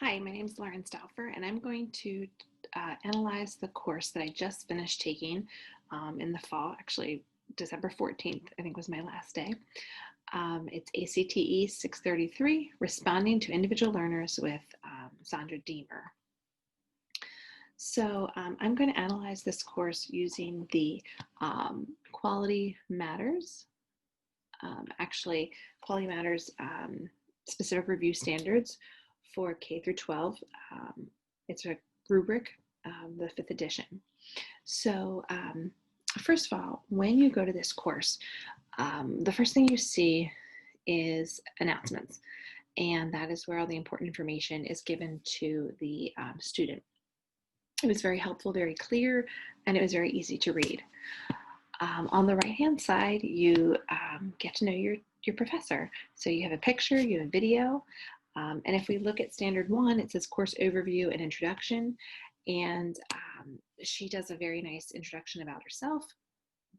Hi, my name is Lauren Stauffer, and I'm going to analyze the course that I just finished taking in the fall. Actually, December 14th, I think, was my last day. It's ACTE 633, Responding to Individual Learners with Sandra Deemer. So I'm going to analyze this course using the Quality Matters. Quality Matters specific review standards for K through 12. It's a rubric, the 5th edition. So first of all, when you go to this course, the first thing you see is announcements, and that is where all the important information is given to the student. It was very helpful, very clear, and it was very easy to read. On the right-hand side, you get to know your professor. So you have a picture, you have a video, and if we look at Standard 1, it says Course Overview and Introduction, and she does a very nice introduction about herself,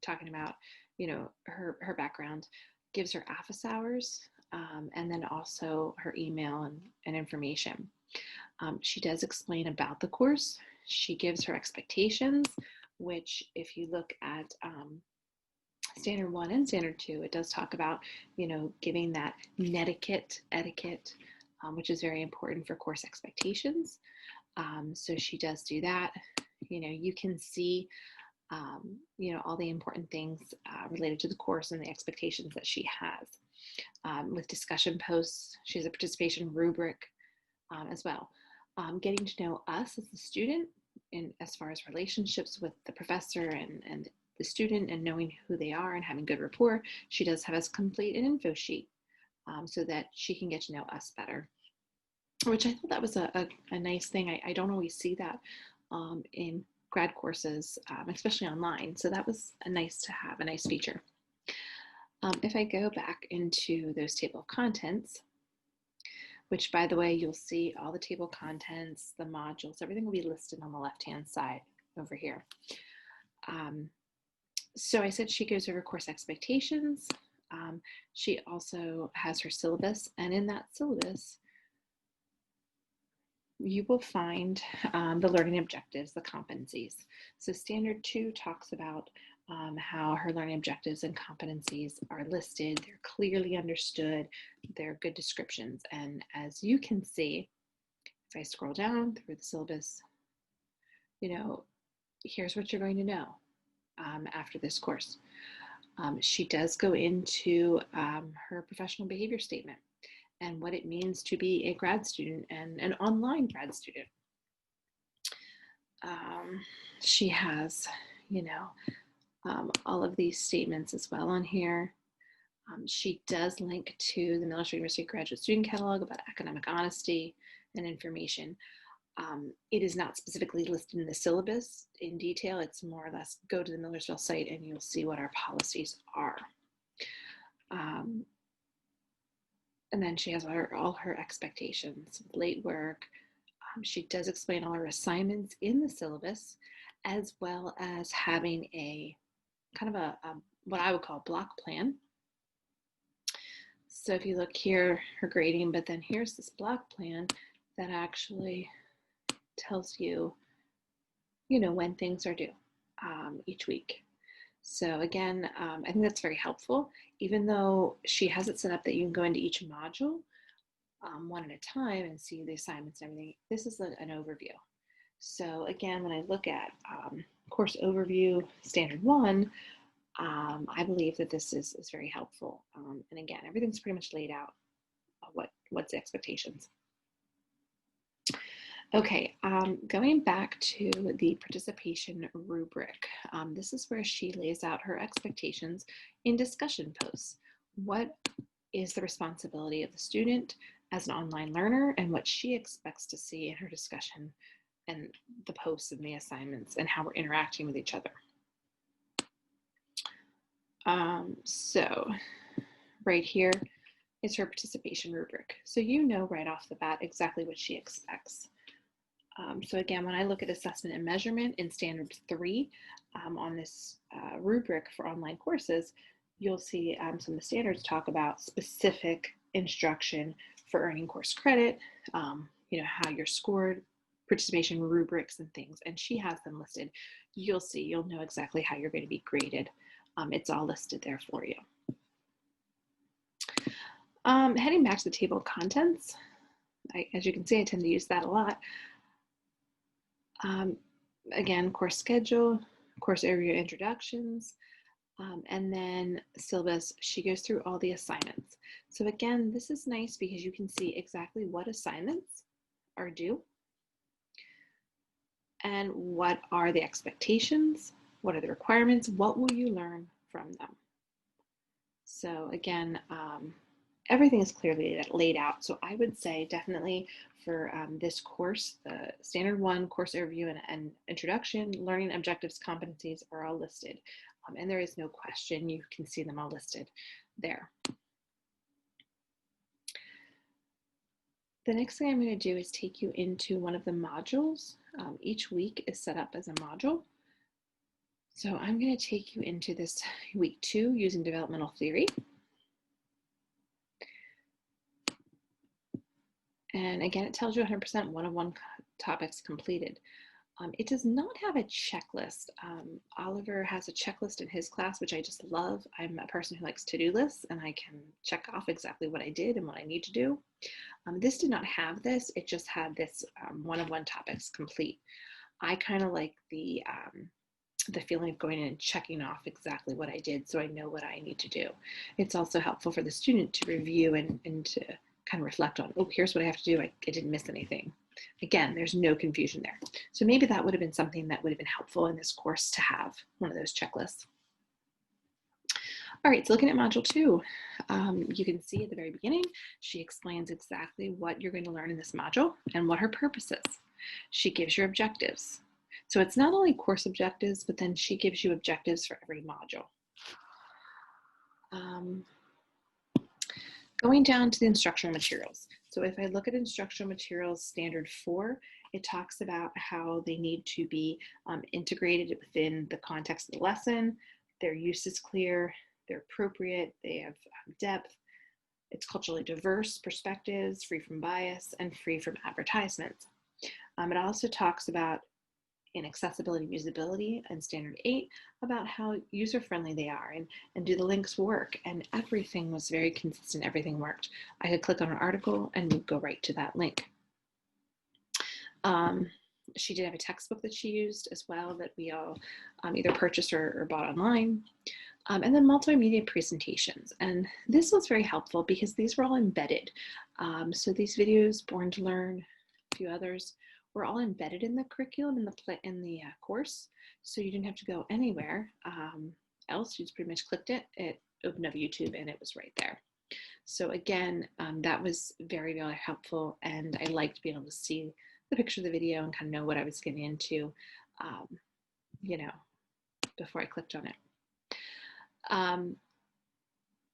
talking about, her background, gives her office hours, and then also her email and information. She does explain about the course. She gives her expectations, which if you look at Standard 1 and Standard 2, it does talk about, giving that etiquette, which is very important for course expectations. So she does do that. You can see, all the important things related to the course and the expectations that she has. With discussion posts, she has a participation rubric as well. Getting to know us as the student in as far as relationships with the professor and the student and knowing who they are and having good rapport. She does have us complete an info sheet so that she can get to know us better, which I thought that was a nice thing. I don't always see that in grad courses, especially online. So that was nice to have, a nice feature. If I go back into those table of contents, which, by the way, you'll see all the table of contents, the modules, everything will be listed on the left-hand side over here. So I said she goes over course expectations. She also has her syllabus, and in that syllabus, you will find the learning objectives, the competencies. So Standard 2 talks about how her learning objectives and competencies are listed. They're clearly understood. They're good descriptions. And as you can see, if I scroll down through the syllabus, here's what you're going to know after this course. She does go into her professional behavior statement and what it means to be a grad student and an online grad student. She has, all of these statements as well on here. She does link to the Miller Street University Graduate Student Catalog about academic honesty and information. It is not specifically listed in the syllabus in detail. It's more or less go to the Millersville site and you'll see what our policies are. And then she has all her expectations, late work. She does explain all her assignments in the syllabus, as well as having a kind of a what I would call block plan. So if you look here, her grading, but then here's this block plan that actually tells you, when things are due each week. So again, I think that's very helpful, even though she has it set up that you can go into each module one at a time and see the assignments and everything. This is an overview. So again, when I look at course overview Standard 1, I believe that this is very helpful. And again, everything's pretty much laid out. What's the expectations? Okay, going back to the participation rubric, this is where she lays out her expectations in discussion posts. What is the responsibility of the student as an online learner and what she expects to see in her discussion and the posts and the assignments and how we're interacting with each other. So right here is her participation rubric. So right off the bat exactly what she expects. So again, when I look at assessment and measurement in Standard 3 on this rubric for online courses, you'll see some of the standards talk about specific instruction for earning course credit, how you're scored, participation rubrics and things, and she has them listed. You'll know exactly how you're going to be graded. It's all listed there for you. Heading back to the table of contents, as you can see, I tend to use that a lot. Again, course schedule, course area introductions, and then syllabus. She goes through all the assignments. So again, this is nice because you can see exactly what assignments are due and what are the expectations, what are the requirements, what will you learn from them. So again, everything is clearly laid out. So I would say definitely for this course, the Standard 1 course overview and introduction, learning objectives, competencies are all listed. And there is no question, you can see them all listed there. The next thing I'm going to do is take you into one of the modules. Each week is set up as a module. So I'm going to take you into this week 2 using developmental theory. And again, it tells you 100% one-on-one topics completed. It does not have a checklist. Oliver has a checklist in his class, which I just love. I'm a person who likes to-do lists, and I can check off exactly what I did and what I need to do. This did not have this. It just had this one-on-one topics complete. I kind of like the feeling of going in and checking off exactly what I did so I know what I need to do. It's also helpful for the student to review and to kind of reflect on, oh, here's what I have to do. I didn't miss anything. Again, there's no confusion there. So maybe that would have been something that would have been helpful in this course to have one of those checklists. All right, so looking at module 2, you can see at the very beginning, she explains exactly what you're going to learn in this module and what her purpose is. She gives your objectives. So it's not only course objectives, but then she gives you objectives for every module. Going down to the instructional materials. So if I look at instructional materials standard 4, it talks about how they need to be integrated within the context of the lesson. Their use is clear, they're appropriate, they have depth, it's culturally diverse perspectives, free from bias, and free from advertisements. It also talks about in accessibility and usability and standard 8 about how user-friendly they are and do the links work, and everything was very consistent, everything worked. I could click on an article and we'd go right to that link. She did have a textbook that she used as well that we all either purchased or bought online. And then multimedia presentations. And this was very helpful because these were all embedded. So these videos, Born to Learn, a few others, were all embedded in the curriculum, in the course. So you didn't have to go anywhere else. You just pretty much clicked it, it opened up YouTube and it was right there. So again, that was very, very helpful. And I liked being able to see the picture of the video and kind of know what I was getting into, before I clicked on it.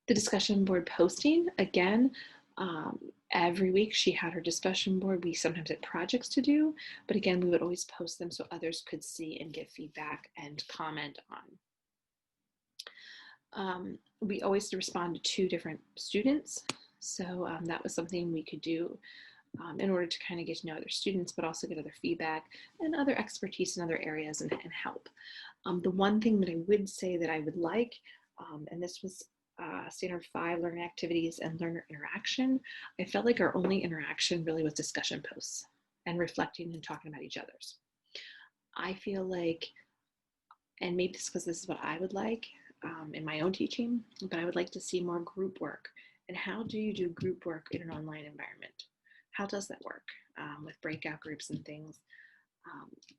The discussion board posting, again, every week she had her discussion board. We sometimes had projects to do, but again, we would always post them so others could see and give feedback and comment on. We always respond to 2 different students. So that was something we could do in order to kind of get to know other students, but also get other feedback and other expertise in other areas and help. The one thing that I would say that I would like, and this was standard 5 learning activities and learner interaction, I felt like our only interaction really was discussion posts and reflecting and talking about each other's. I feel like, and maybe it's because this is what I would like in my own teaching, but I would like to see more group work. And how do you do group work in an online environment? How does that work with breakout groups and things?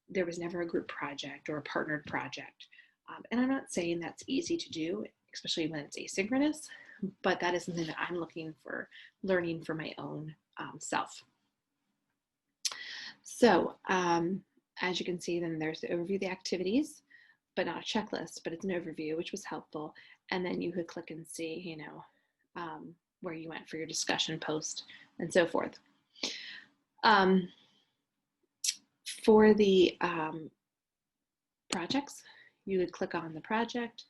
There was never a group project or a partnered project. And I'm not saying that's easy to do, especially when it's asynchronous, but that is something that I'm looking for learning for my own self. So as you can see, then there's the overview of the activities, but not a checklist, but it's an overview, which was helpful. And then you could click and see, where you went for your discussion post and so forth. For the projects, you would click on the project,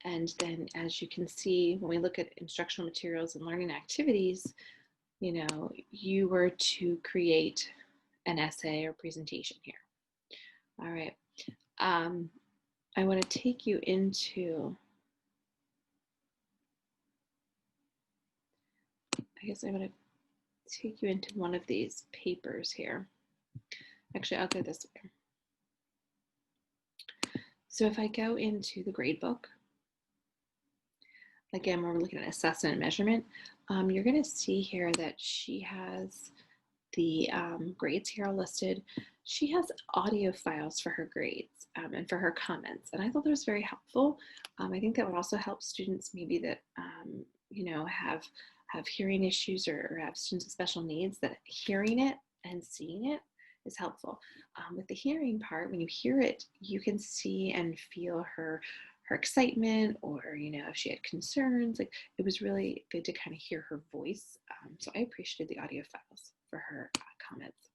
and then as you can see, when we look at instructional materials and learning activities, you were to create an essay or presentation here. All right. I want to take you into, I guess I want to take you into one of these papers here. Actually, I'll go this way. So if I go into the gradebook, again, when we're looking at assessment and measurement, you're going to see here that she has the grades here all listed. She has audio files for her grades and for her comments, and I thought that was very helpful. I think that would also help students maybe that have hearing issues or have students with special needs, that hearing it and seeing it is helpful. With the hearing part, when you hear it, you can see and feel her excitement, or if she had concerns. Like, it was really good to kind of hear her voice. So I appreciated the audio files for her comments.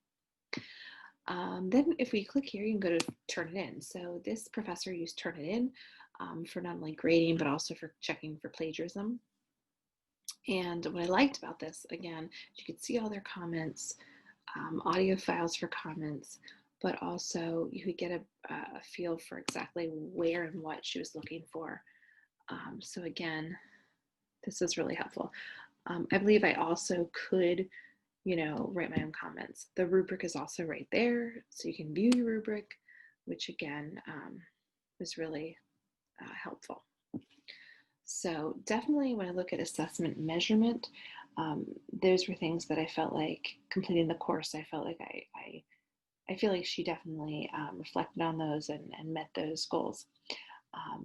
Then if we click here, you can go to turn it in. So this professor used turn it in for not only grading, but also for checking for plagiarism. And what I liked about this, again, you could see all their comments, audio files for comments, but also you could get a feel for exactly where and what she was looking for. So again, this was really helpful. I believe I also could, write my own comments. The rubric is also right there, so you can view your rubric, which again was really helpful. So definitely when I look at assessment and measurement, those were things that I felt like completing the course, I felt like I feel like she definitely reflected on those and met those goals.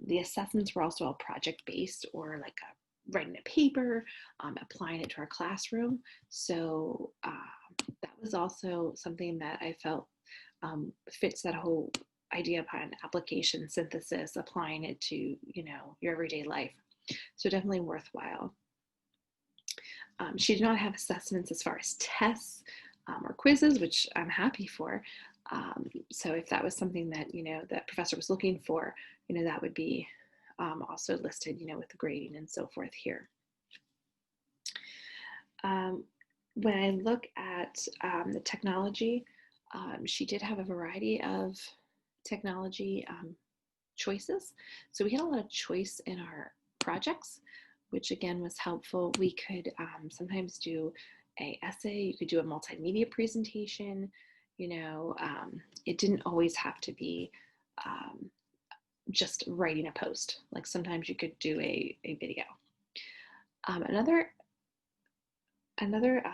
The assessments were also all project-based, or like writing a paper, applying it to our classroom. So that was also something that I felt fits that whole idea upon application synthesis, applying it to your everyday life. So definitely worthwhile. She did not have assessments as far as tests or quizzes, which I'm happy for. So if that was something that that professor was looking for, that would be also listed, with the grading and so forth here. When I look at the technology, she did have a variety of technology choices. So we had a lot of choice in our projects, which again was helpful. We could sometimes do an essay, you could do a multimedia presentation, it didn't always have to be just writing a post. Like sometimes you could do a video. Another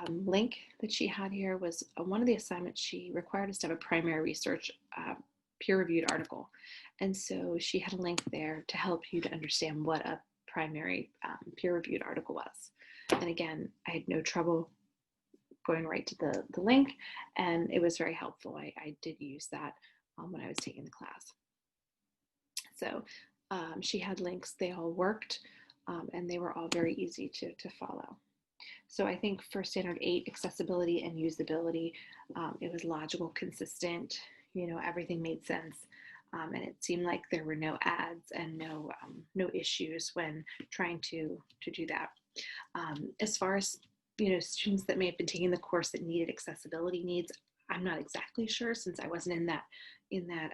link that she had here was one of the assignments she required us to have a primary research peer-reviewed article. And so she had a link there to help you to understand what a primary peer-reviewed article was. And again, I had no trouble going right to the link, and it was very helpful. I did use that when I was taking the class. So she had links, they all worked, and they were all very easy to follow. So I think for standard 8, accessibility and usability, it was logical, consistent, everything made sense. And it seemed like there were no ads and no issues when trying to do that. As far as students that may have been taking the course that needed accessibility needs, I'm not exactly sure, since I wasn't in that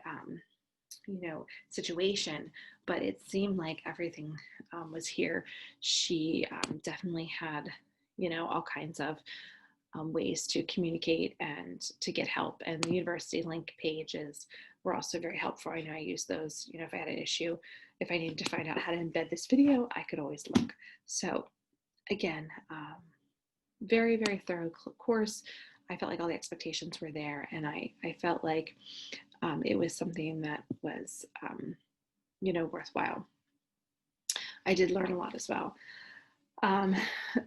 situation, but it seemed like everything was here. She definitely had all kinds of ways to communicate and to get help, and the university link pages were also very helpful. I know I used those, if I had an issue, if I needed to find out how to embed this video, I could always look. So again, very, very thorough course. I felt like all the expectations were there, and I felt like it was something that was, worthwhile. I did learn a lot as well.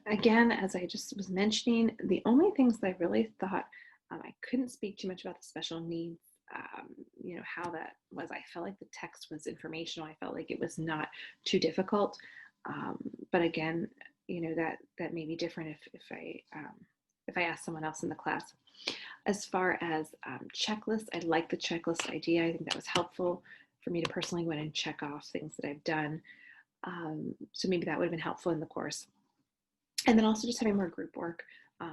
Again, as I just was mentioning, the only things that I really thought I couldn't speak too much about the special needs, how that was. I felt like the text was informational. I felt like it was not too difficult. But again, that may be different if I ask someone else in the class. As far as checklists, I like the checklist idea. I think that was helpful for me to personally go in and check off things that I've done. So maybe that would have been helpful in the course. And then also just having more group work.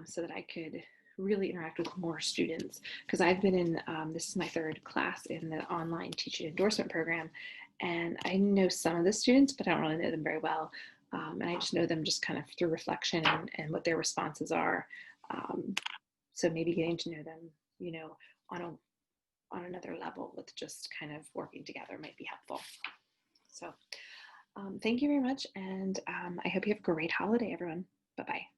so that I could really interact with more students, because I've been in, this is my third class in the online teaching endorsement program, and I know some of the students, but I don't really know them very well. And I just know them just kind of through reflection and what their responses are. So maybe getting to know them, you know, on a on another level with just kind of working together might be helpful. So thank you very much, and I hope you have a great holiday, everyone. Bye-bye.